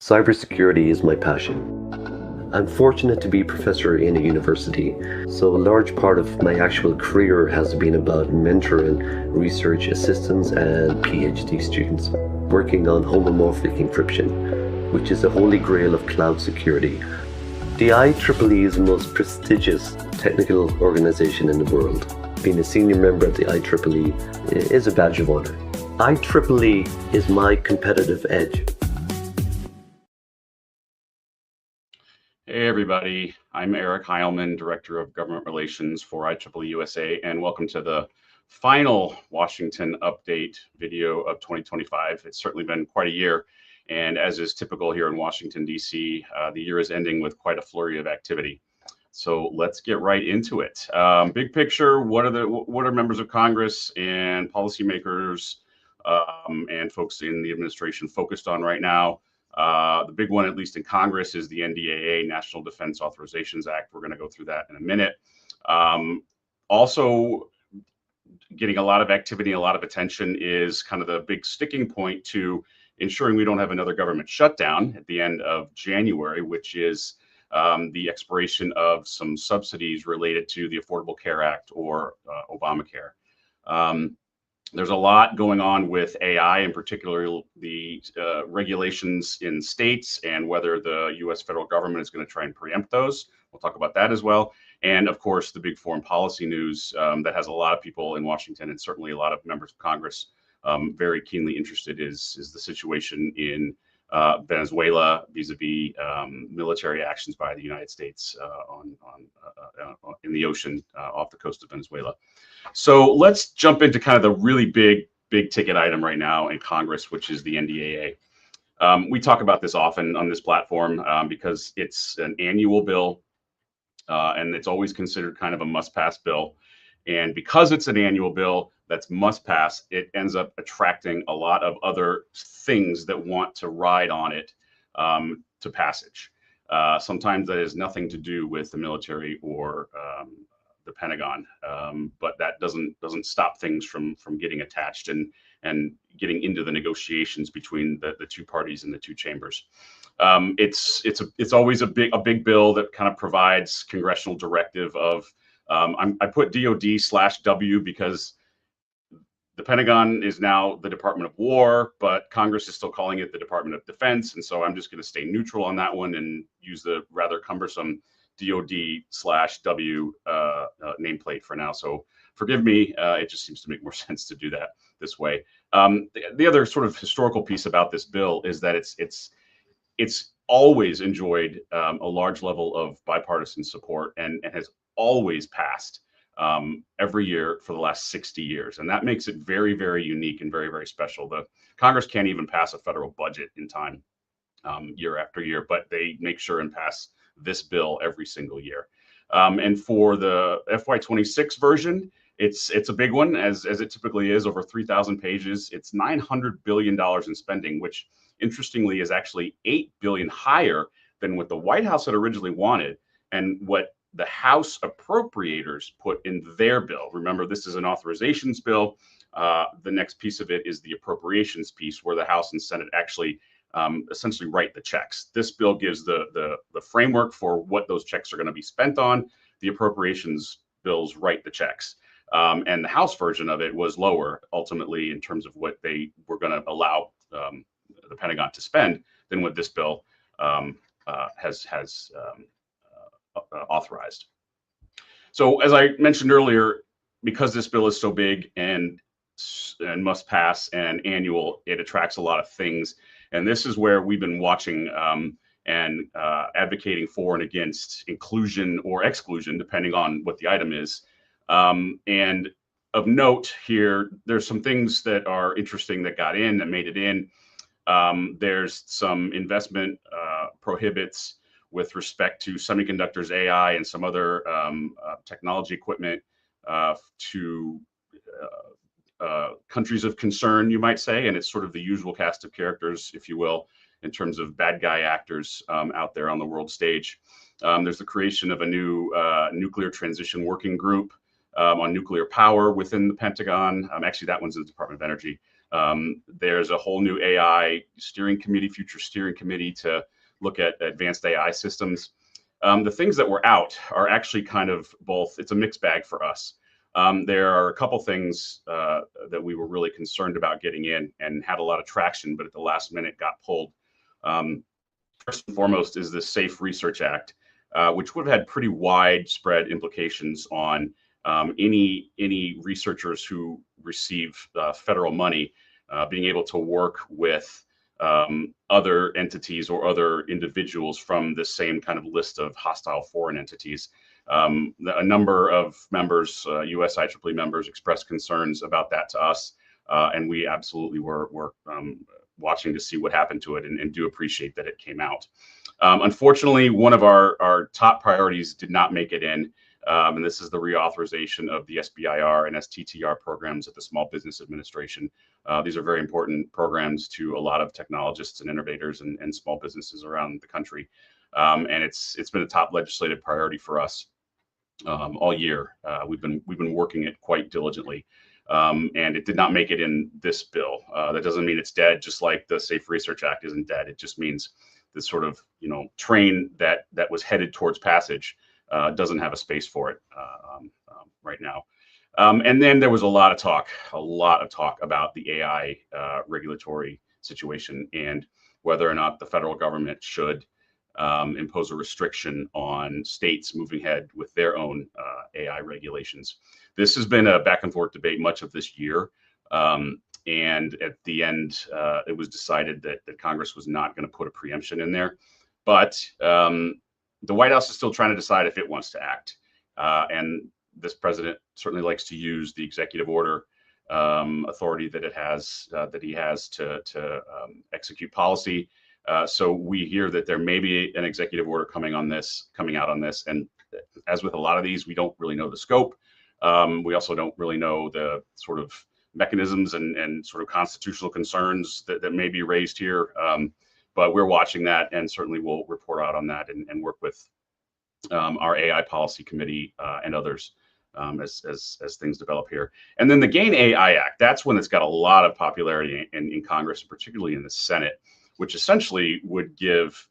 Cybersecurity is my passion. I'm fortunate to be a professor in a university, so a large part of my actual career has been about mentoring research assistants and PhD students working on homomorphic encryption, which is the holy grail of cloud security. The IEEE is the most prestigious technical organization in the world. Being a senior member at the IEEE is a badge of honor. IEEE is my competitive edge. Hey everybody, I'm Eric Heilman, Director of Government Relations for IEEE-USA, and welcome to the final Washington update video of 2025. It's certainly been quite a year, and as is typical here in Washington, D.C., the year is ending with quite a flurry of activity. So let's get right into it. Big picture, what are members of Congress and policymakers and folks in the administration focused on right now? The big one, at least in Congress, is the NDAA, National Defense Authorizations Act. We're going to go through that in a minute. Also getting a lot of activity, a lot of attention is kind of the big sticking point to ensuring we don't have another government shutdown at the end of January, which is the expiration of some subsidies related to the Affordable Care Act or Obamacare. There's a lot going on with AI, in particular the regulations in states and whether the U.S. federal government is going to try and preempt those. We'll talk about that as well. And of course, the big foreign policy news that has a lot of people in Washington and certainly a lot of members of Congress very keenly interested is the situation in Venezuela vis-a-vis military actions by the United States in the ocean off the coast of Venezuela. So let's jump into kind of the really big ticket item right now in Congress, which is the NDAA. We talk about this often on this platform because it's an annual bill and it's always considered kind of a must-pass bill. And because it's an annual bill that's must-pass, it ends up attracting a lot of other things that want to ride on it to passage. Sometimes that has nothing to do with the military or the Pentagon, but that doesn't stop things from getting attached and getting into the negotiations between the two parties in the two chambers. It's always a big bill that kind of provides congressional directive of I put DOD/W because the Pentagon is now the Department of War, but Congress is still calling it the Department of Defense, and so I'm just going to stay neutral on that one and use the rather cumbersome DOD/W nameplate for now. So forgive me, it just seems to make more sense to do that this way. The other sort of historical piece about this bill is that it's always enjoyed a large level of bipartisan support and has always passed every year for the last 60 years. And that makes it very, very unique and very, very special. The Congress can't even pass a federal budget in time year after year, but they make sure and pass this bill every single year. And for the FY26 version, it's a big one, as it typically is, over 3,000 pages. It's $900 billion in spending, which interestingly is actually $8 billion higher than what the White House had originally wanted and what the House appropriators put in their bill. Remember, this is an authorizations bill. The next piece of it is the appropriations piece, where the House and Senate actually essentially write the checks. This bill gives the framework for what those checks are going to be spent on. The appropriations bills write the checks. And the House version of it was lower, ultimately, in terms of what they were going to allow the Pentagon to spend than what this bill has authorized. So as I mentioned earlier, because this bill is so big and must pass and annual, it attracts a lot of things. And this is where we've been watching and advocating for and against inclusion or exclusion, depending on what the item is. And of note here, there's some things that are interesting that got in, that made it in. There's some investment prohibits with respect to semiconductors, AI, and some other technology equipment to countries of concern, you might say. And it's sort of the usual cast of characters, if you will, in terms of bad guy actors out there on the world stage. There's the creation of a new nuclear transition working group on nuclear power within the Pentagon. Actually, that one's in the Department of Energy. There's a whole new AI steering committee, future steering committee to look at advanced AI systems. The things that were out are actually kind of both, it's a mixed bag for us. There are a couple things that we were really concerned about getting in and had a lot of traction, but at the last minute got pulled. First and foremost is the Safe Research Act, which would have had pretty widespread implications on any researchers who receive federal money being able to work with other entities or other individuals from the same kind of list of hostile foreign entities. A number of members, US IEEE members, expressed concerns about that to us, and we absolutely were watching to see what happened to it, and do appreciate that it came out. Unfortunately, one of our top priorities did not make it in, and this is the reauthorization of the SBIR and STTR programs at the Small Business Administration. These are very important programs to a lot of technologists and innovators and small businesses around the country, and it's been a top legislative priority for us all year. We've been working it quite diligently. And it did not make it in this bill. That doesn't mean it's dead, just like the Safe Research Act isn't dead. It just means this sort of, train that was headed towards passage doesn't have a space for it right now. And then there was a lot of talk about the AI regulatory situation and whether or not the federal government should impose a restriction on states moving ahead with their own AI regulations. This has been a back and forth debate much of this year. And at the end, it was decided that Congress was not going to put a preemption in there. But the White House is still trying to decide if it wants to act. And this president certainly likes to use the executive order authority that he has to execute policy. So we hear that there may be an executive order coming out on this. And as with a lot of these, we don't really know the scope. We also don't really know the sort of mechanisms and sort of constitutional concerns that may be raised here. But we're watching that, and certainly we'll report out on that and work with our AI policy committee and others as things develop here. And then the GAIN AI Act, that's one that's got a lot of popularity in Congress, particularly in the Senate, which essentially would give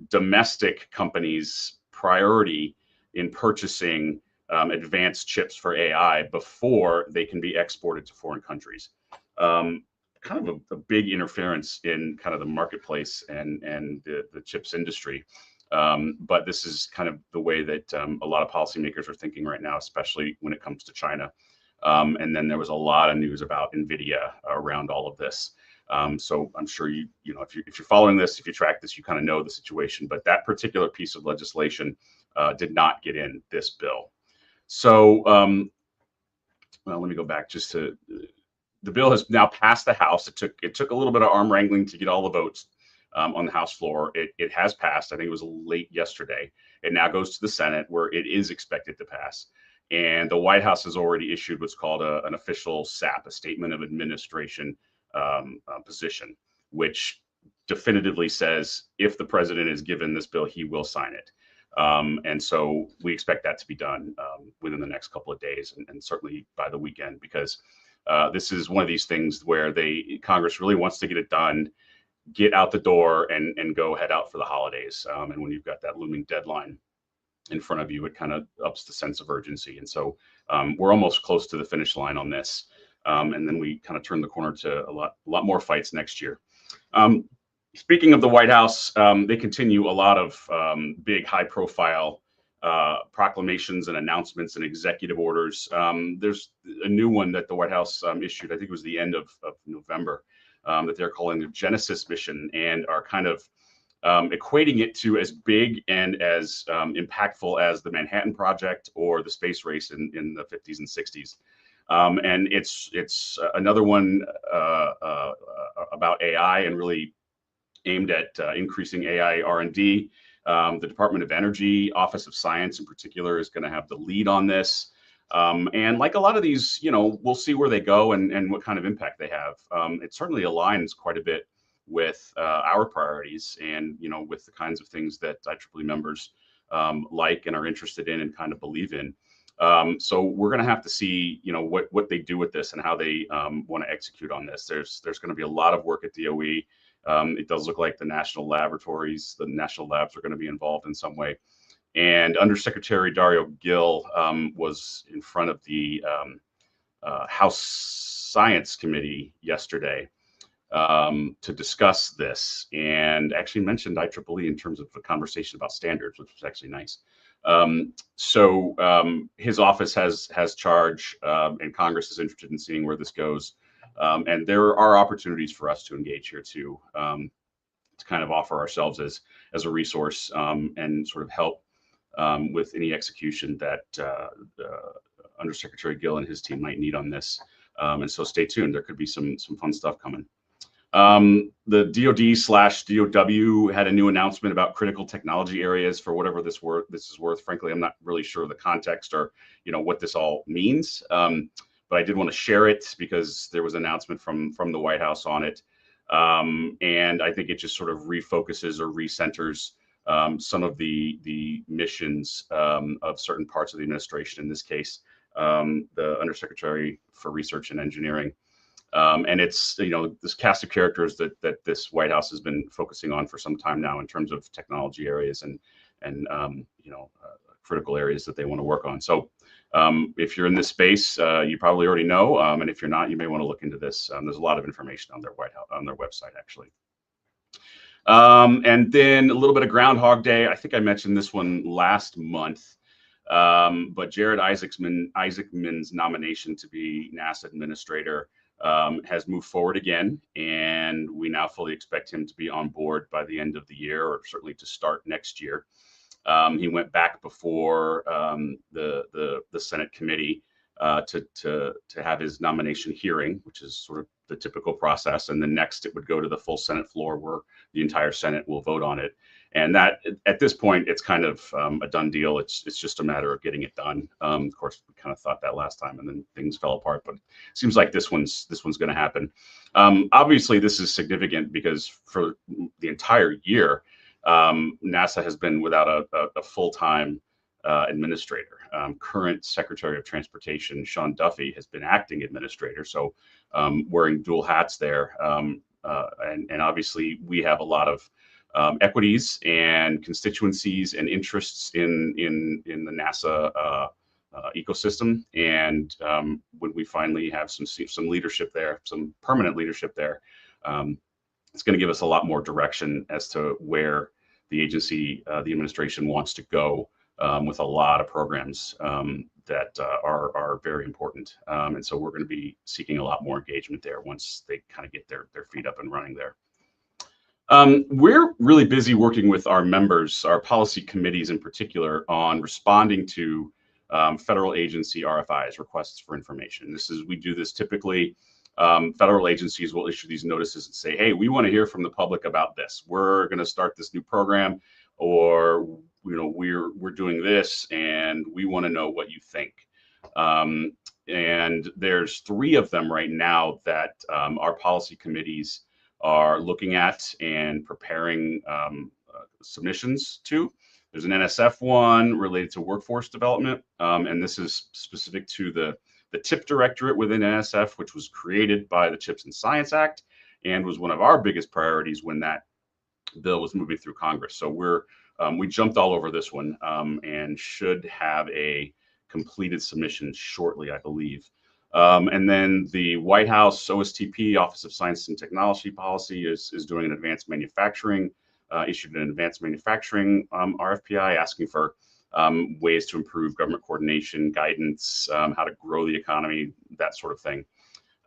domestic companies priority in purchasing advanced chips for AI before they can be exported to foreign countries. Kind of a big interference in kind of the marketplace and the chips industry. But this is kind of the way that a lot of policymakers are thinking right now, especially when it comes to China. And then there was a lot of news about NVIDIA around all of this. So I'm sure if you're following this, if you track this, you kind of know the situation. But that particular piece of legislation did not get in this bill. So, well, let me go back just to the bill has now passed the House. It took a little bit of arm wrangling to get all the votes on the House floor. It has passed. I think it was late yesterday. It now goes to the Senate, where it is expected to pass. And the White House has already issued what's called an official SAP, a Statement of Administration position, which definitively says if the president is given this bill, he will sign it. And so we expect that to be done within the next couple of days, and certainly by the weekend, because this is one of these things where Congress really wants to get it done, get out the door, and head out for the holidays. And when you've got that looming deadline in front of you, it kind of ups the sense of urgency. And so we're almost close to the finish line on this. And then we kind of turn the corner to a lot more fights next year. Speaking of the White House, they continue a lot of big, high-profile proclamations and announcements and executive orders. There's a new one that the White House issued, I think it was the end of November, that they're calling the Genesis mission, and are kind of equating it to as big and as impactful as the Manhattan Project or the space race in the 50s and 60s. And it's another one about AI, and really aimed at increasing AI R&D. The Department of Energy, Office of Science in particular, is going to have the lead on this. And like a lot of these, we'll see where they go and what kind of impact they have. It certainly aligns quite a bit with our priorities and, with the kinds of things that IEEE members like and are interested in and kind of believe in. So we're going to have to see, what they do with this and how they want to execute on this. There's going to be a lot of work at DOE. It does look like the national labs are going to be involved in some way. And Undersecretary Dario Gil was in front of the House Science Committee yesterday to discuss this, and actually mentioned IEEE in terms of a conversation about standards, which was actually nice. His office has charge, and Congress is interested in seeing where this goes. And there are opportunities for us to engage here too, to kind of offer ourselves as a resource, and sort of help with any execution that Undersecretary Gill and his team might need on this. And so stay tuned. There could be some fun stuff coming. The DoD/DOW had a new announcement about critical technology areas for whatever this is worth. Frankly, I'm not really sure the context or what this all means. But I did want to share it because there was an announcement from the White House on it. And I think it just sort of refocuses or recenters some of the missions of certain parts of the administration. In this case, the Undersecretary for Research and Engineering. And it's, this cast of characters that this White House has been focusing on for some time now in terms of technology areas and critical areas that they want to work on. So if you're in this space, you probably already know. And if you're not, you may want to look into this. There's a lot of information on their website, actually. And then a little bit of Groundhog Day. I think I mentioned this one last month. But Jared Isaacman's nomination to be NASA administrator has moved forward again, and we now fully expect him to be on board by the end of the year, or certainly to start next year. He went back before the Senate committee to have his nomination hearing, which is sort of the typical process, and then next it would go to the full Senate floor where the entire Senate will vote on it. And that, at this point, it's kind of a done deal. It's just a matter of getting it done. Of course, we kind of thought that last time, and then things fell apart. But it seems like this one's going to happen. Obviously, this is significant because for the entire year, NASA has been without a full-time administrator. Current Secretary of Transportation Sean Duffy has been acting administrator, so wearing dual hats there. And obviously, we have a lot of equities and constituencies and interests in the NASA ecosystem. And when we finally have some leadership there, some permanent leadership there, it's going to give us a lot more direction as to where the agency, the administration wants to go with a lot of programs that are very important. And so we're going to be seeking a lot more engagement there once they kind of get their feet up and running there. We're really busy working with our members, our policy committees in particular, on responding to federal agency RFIs, requests for information. We do this typically. Federal agencies will issue these notices and say, hey, we want to hear from the public about this. We're going to start this new program, or we're doing this and we want to know what you think. And there's 3 of them right now that our policy committees are looking at and preparing submissions to. There's an NSF one related to workforce development, and this is specific to the TIP directorate within NSF, which was created by the CHIPS and Science Act and was one of our biggest priorities when that bill was moving through Congress. So we jumped all over this one and should have a completed submission shortly, I believe. And then the White House OSTP, Office of Science and Technology Policy, is doing an advanced manufacturing, issued an advanced manufacturing RFPI asking for ways to improve government coordination, guidance, how to grow the economy, that sort of thing.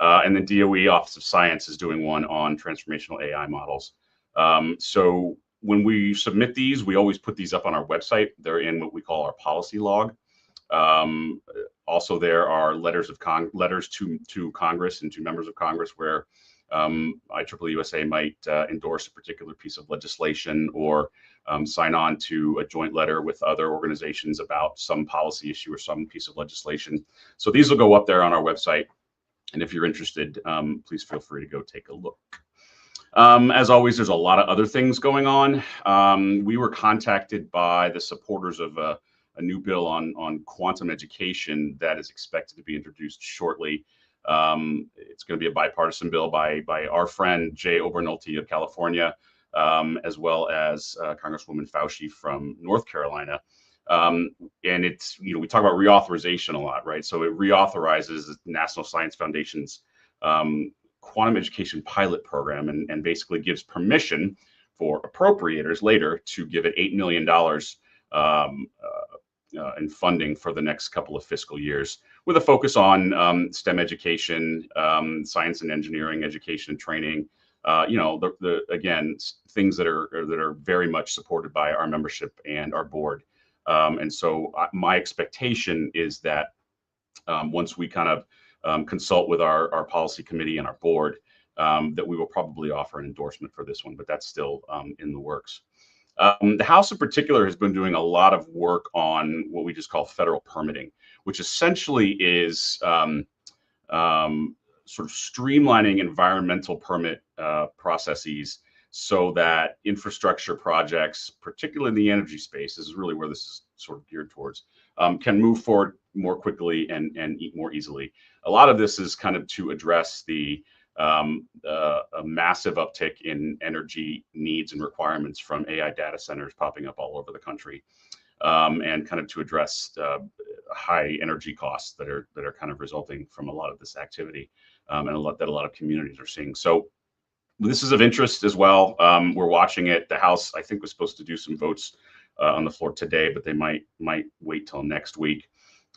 And then DOE, Office of Science, is doing one on transformational AI models. So when we submit these, we always put these up on our website. They're in what we call our policy log. Also, there are letters to Congress and to members of Congress where IEEE-USA might endorse a particular piece of legislation or sign on to a joint letter with other organizations about some policy issue or some piece of legislation. So these will go up there on our website. And if you're interested, please feel free to go take a look. As always, there's a lot of other things going on. We were contacted by the supporters of new bill on quantum education that is expected to be introduced shortly. It's going to be a bipartisan bill by our friend Jay Obernolte of California, as well as Congresswoman Fauci from North Carolina. And it's, we talk about reauthorization a lot, right? So it reauthorizes the National Science Foundation's quantum education pilot program, and basically gives permission for appropriators later to give it $8 million in funding for the next couple of fiscal years, with a focus on STEM education, science and engineering education and training. Again, things that are very much supported by our membership and our board. And so my expectation is that once we kind of consult with our policy committee and our board, that we will probably offer an endorsement for this one, but that's still in the works. The House in particular has been doing a lot of work on what we just call federal permitting, which essentially is sort of streamlining environmental permit processes so that infrastructure projects, particularly in the energy space, this is really where this is sort of geared towards, can move forward more quickly and more easily. A lot of this is kind of to address a massive uptick in energy needs and requirements from AI data centers popping up all over the country, and kind of to address high energy costs that are kind of resulting from a lot of this activity, and a lot of communities are seeing. So this is of interest as well. We're watching it. The House, I think, was supposed to do some votes on the floor today, but they might wait till next week.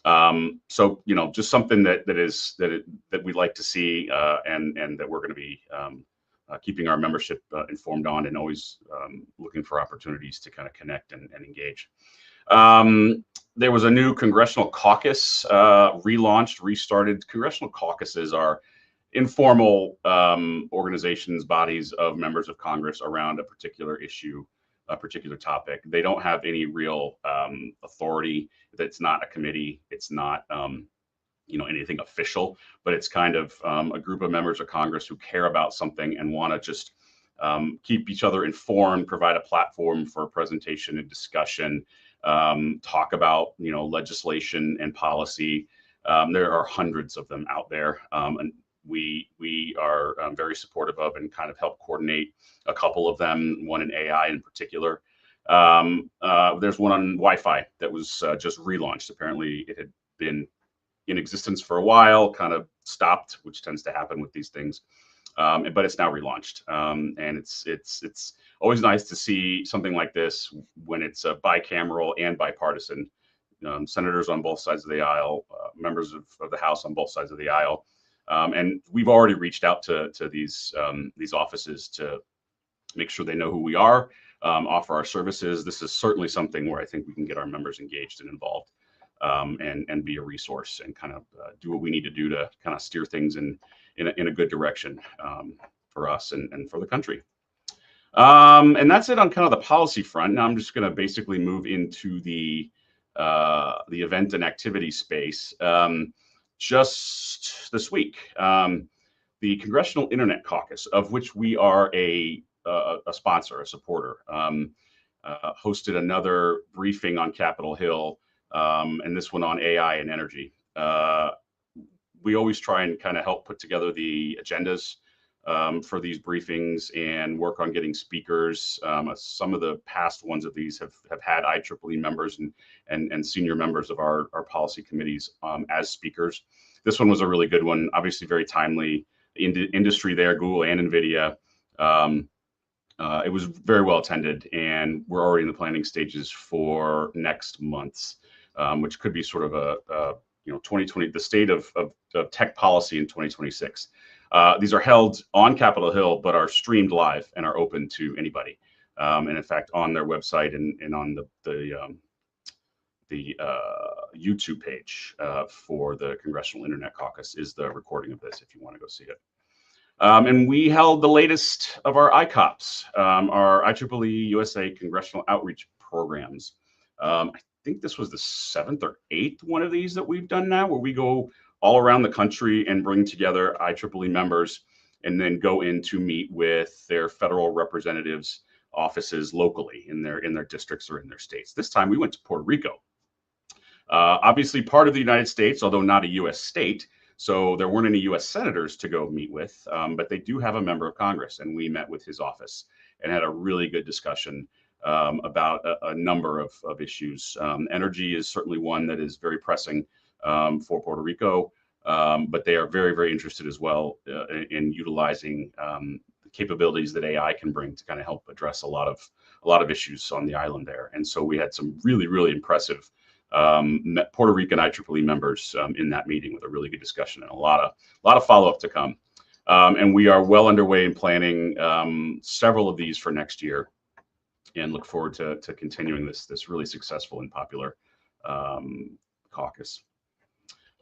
So just something that we'd like to see, and that we're going to be keeping our membership informed on, and always looking for opportunities to kind of connect and engage. There was a new congressional caucus restarted. Congressional caucuses are informal organizations, bodies of members of Congress around a particular issue, a particular topic. They don't have any real authority. It's not a committee. It's not anything official, but it's kind of a group of members of Congress who care about something and want to just keep each other informed, provide a platform for presentation and discussion, talk about legislation and policy. There are hundreds of them out there, and we are very supportive of and kind of help coordinate a couple of them, one in AI in particular. There's one on Wi-Fi that was just relaunched. Apparently it had been in existence for a while, kind of stopped, which tends to happen with these things. But it's now relaunched. And it's always nice to see something like this when it's bicameral and bipartisan. Senators on both sides of the aisle, members of the House on both sides of the aisle. And we've already reached out to these offices to make sure they know who we are, offer our services. This is certainly something where I think we can get our members engaged and involved, and be a resource and kind of do what we need to do to kind of steer things in a good direction, for us and for the country. And that's it on kind of the policy front. Now I'm just going to basically move into the event and activity space. Just this week, the Congressional Internet Caucus, of which we are a sponsor, a supporter, hosted another briefing on Capitol Hill, and this one on AI and energy. We always try and kind of help put together the agendas for these briefings and work on getting speakers. Some of the past ones of these have had IEEE members and senior members of our policy committees as speakers. This one was a really good one, obviously very timely. Industry there, Google and NVIDIA. It was very well attended, and we're already in the planning stages for next month's, which could be sort of a 2020, the state of tech policy in 2026. These are held on Capitol Hill, but are streamed live and are open to anybody. And in fact, on their website and on the YouTube page for the Congressional Internet Caucus is the recording of this if you want to go see it. And we held the latest of our ICOPs, our IEEE-USA Congressional Outreach Programs. I think this was the 7th or 8th one of these that we've done now, where we go all around the country and bring together IEEE members and then go in to meet with their federal representatives offices locally in their districts or in their states. This time we went to Puerto Rico. Obviously part of the United States, although not a U.S. state. So there weren't any U.S. senators to go meet with, but they do have a member of Congress, and we met with his office and had a really good discussion about a number of issues. Energy is certainly one that is very pressing for Puerto Rico, but they are very, very interested as well in utilizing the capabilities that AI can bring to kind of help address a lot of issues on the island there. And so we had some really, really impressive Puerto Rican IEEE members in that meeting with a really good discussion and a lot of follow-up to come. And we are well underway in planning several of these for next year, and look forward to continuing this really successful and popular caucus.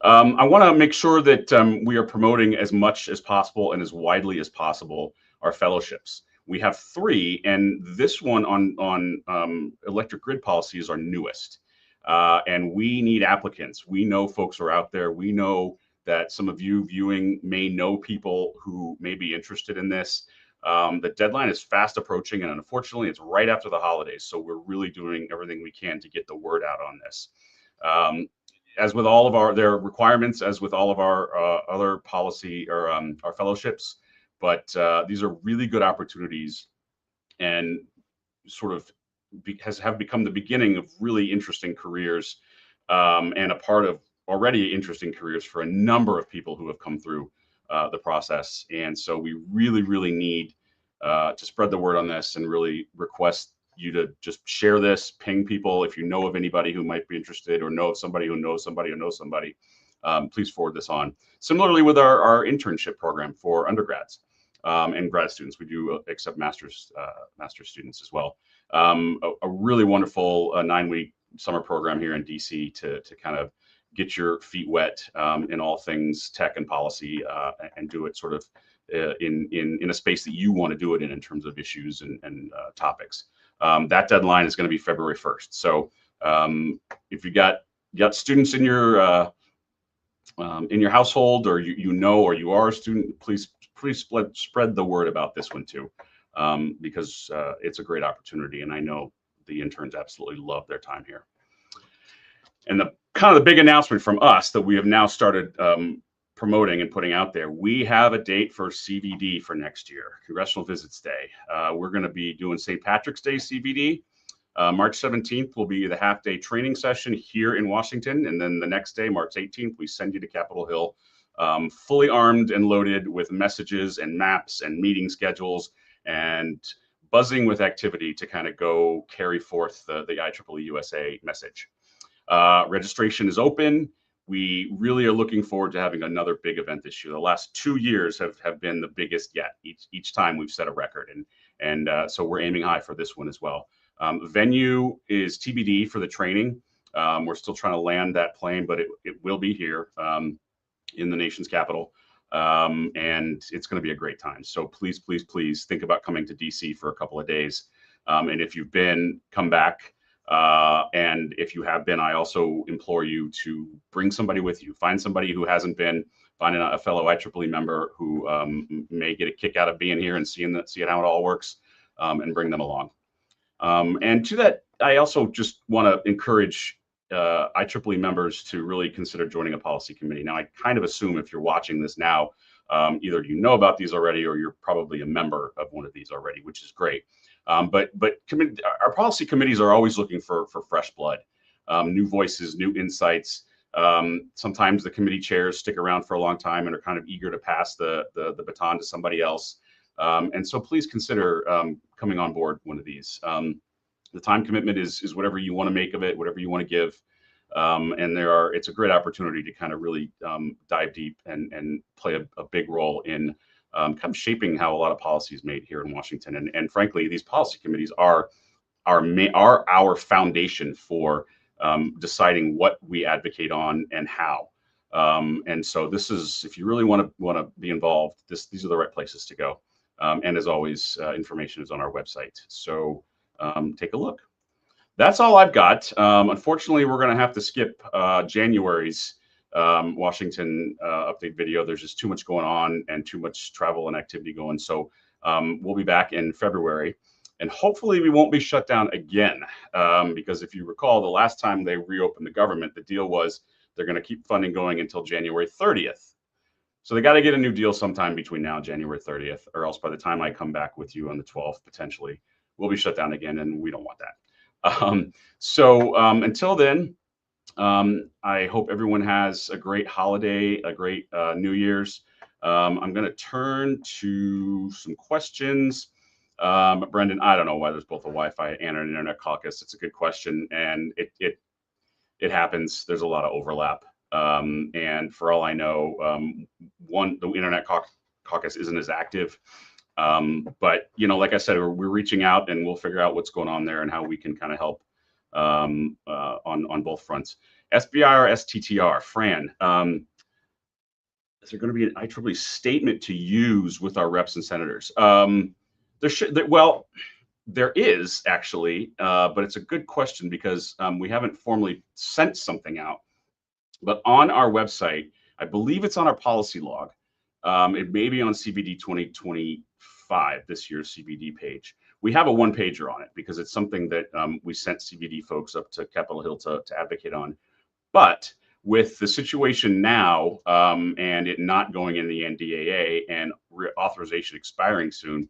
I want to make sure that we are promoting as much as possible and as widely as possible our fellowships. We have 3, and this one on electric grid policy is our newest. And we need applicants. We know folks are out there. We know that some of you viewing may know people who may be interested in this. The deadline is fast approaching, and unfortunately it's right after the holidays. So we're really doing everything we can to get the word out on this. As with all of their requirements, as with all of our other policy or our fellowships, but these are really good opportunities, and sort of have become the beginning of really interesting careers, and a part of already interesting careers for a number of people who have come through the process. And so we really, really need to spread the word on this, and really request you to just share this, ping people. If you know of anybody who might be interested, or know of somebody who knows somebody who knows somebody, please forward this on. Similarly with our internship program for undergrads and grad students, we do accept master's students as well. A really wonderful 9-week summer program here in DC to kind of get your feet wet in all things tech and policy, and do it sort of in a space that you want to do it in terms of issues and topics. That deadline is going to be February 1st. So if you got students in your household, or you know, or you are a student, please spread the word about this one too, because it's a great opportunity, and I know the interns absolutely love their time here. And the kind of the big announcement from us that we have now started promoting and putting out there, we have a date for CVD for next year, Congressional Visits Day. We're going to be doing St. Patrick's Day CVD. March 17th will be the half-day training session here in Washington, and then the next day, March 18th, we send you to Capitol Hill, fully armed and loaded with messages and maps and meeting schedules, and buzzing with activity to kind of go carry forth the IEEE-USA message. Registration is open. We really are looking forward to having another big event this year. The last 2 years have been the biggest yet. Each time we've set a record, and so we're aiming high for this one as well. Venue is TBD for the training. We're still trying to land that plane, but it will be here in the nation's capital, and it's going to be a great time. So please, please, please think about coming to DC for a couple of days. And if you've been, come back. And if you have been, I also implore you to bring somebody with you. Find somebody who hasn't been. Find a fellow IEEE member who may get a kick out of being here and seeing how it all works, and bring them along. And to that, I also just want to encourage IEEE members to really consider joining a policy committee. Now, I kind of assume if you're watching this now, either you know about these already, or you're probably a member of one of these already, which is great. But our policy committees are always looking for fresh blood, new voices, new insights. Sometimes the committee chairs stick around for a long time and are kind of eager to pass the baton to somebody else. And so please consider coming on board one of these. The time commitment is whatever you want to make of it, whatever you want to give. And it's a great opportunity to kind of really dive deep and play a big role in kind of shaping how a lot of policy is made here in Washington. And frankly, these policy committees are our foundation for deciding what we advocate on and how. And so this is, if you really want to be involved, these are the right places to go. And as always, information is on our website. So take a look. That's all I've got. Unfortunately, we're going to have to skip January's Washington update video. There's just too much going on and too much travel and activity going. So we'll be back in February. And hopefully we won't be shut down again, because if you recall, the last time they reopened the government, the deal was they're going to keep funding going until January 30th. So they got to get a new deal sometime between now and January 30th, or else by the time I come back with you on the 12th, potentially, we'll be shut down again, and we don't want that. Until then, I hope everyone has a great holiday, a great New Year's. I'm going to turn to some questions. Brendan, I don't know why there's both a Wi-Fi and an internet caucus. It's a good question, and it happens. There's a lot of overlap. And for all I know, the internet caucus isn't as active. But like I said, we're reaching out, and we'll figure out what's going on there and how we can kind of help on both fronts. SBI or STTR, Fran, is there going to be an IEEE statement to use with our reps and senators? There is actually, but it's a good question because we haven't formally sent something out. But on our website, I believe it's on our policy log. It may be on CBD 2025, this year's CBD page. We have a one-pager on it because it's something that we sent CBD folks up to Capitol Hill to advocate on. But with the situation now and it not going in the NDAA and authorization expiring soon,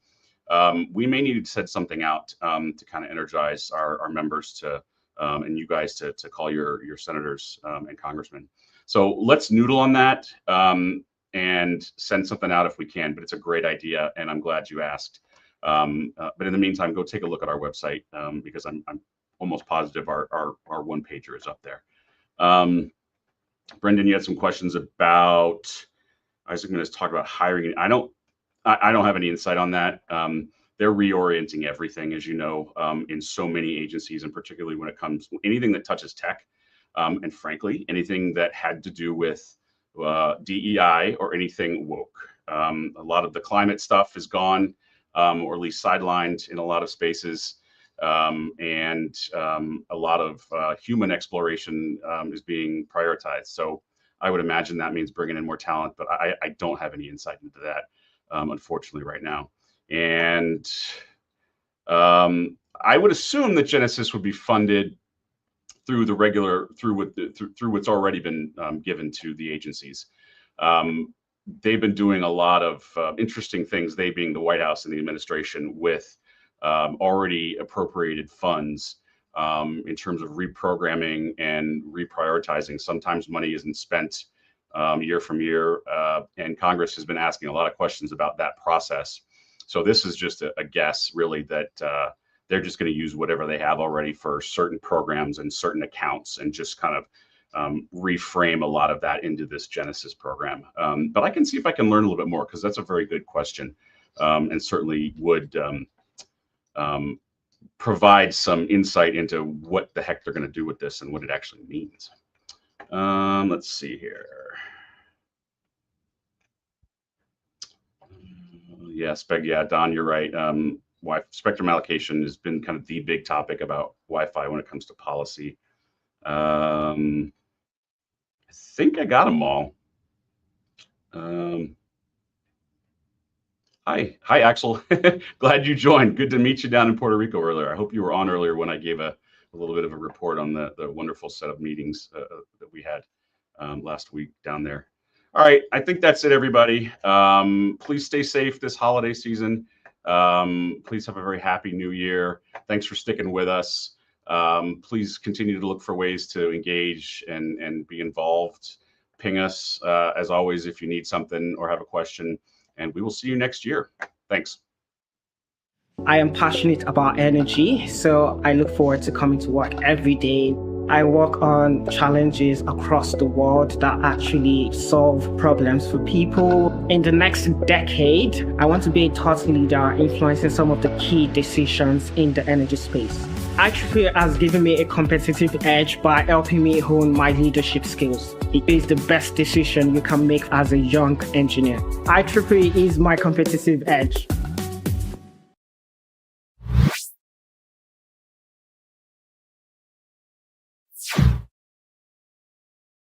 we may need to send something out to kind of energize our members to and you guys to call your senators and congressmen. So let's noodle on that and send something out if we can. But it's a great idea, and I'm glad you asked. But in the meantime, go take a look at our website because I'm almost positive our one pager is up there. Brendan, you had some questions about. I was going to talk about hiring. I don't have any insight on that. They're reorienting everything, as you know, in so many agencies, and particularly when it comes to anything that touches tech, and frankly, anything that had to do with DEI or anything woke. A lot of the climate stuff is gone, or at least sidelined in a lot of spaces, and a lot of human exploration is being prioritized. So I would imagine that means bringing in more talent, but I don't have any insight into that, unfortunately, right now. And I would assume that Genesis would be funded through the regular, through what's already been given to the agencies. They've been doing a lot of interesting things, they being the White House and the administration, with already appropriated funds in terms of reprogramming and reprioritizing. Sometimes money isn't spent year from year, and Congress has been asking a lot of questions about that process. So this is just a guess, really, that they're just going to use whatever they have already for certain programs and certain accounts, and just kind of reframe a lot of that into this Genesis program. But I can see if I can learn a little bit more, because that's a very good question, and certainly would provide some insight into what the heck they're going to do with this and what it actually means. Let's see here. Yeah, Don, you're right. Spectrum allocation has been kind of the big topic about Wi-Fi when it comes to policy. I think I got them all. Hi, Axel. Glad you joined. Good to meet you down in Puerto Rico earlier. I hope you were on earlier when I gave a little bit of a report on the wonderful set of meetings that we had last week down there. All right, I think that's it, everybody. Please stay safe this holiday season. Please have a very happy new year. Thanks for sticking with us. Please continue to look for ways to engage and be involved. Ping us, as always, if you need something or have a question, and we will see you next year. Thanks. I am passionate about energy, so I look forward to coming to work every day. I work on challenges across the world that actually solve problems for people. In the next decade, I want to be a thought leader influencing some of the key decisions in the energy space. IEEE has given me a competitive edge by helping me hone my leadership skills. It is the best decision you can make as a young engineer. IEEE is my competitive edge.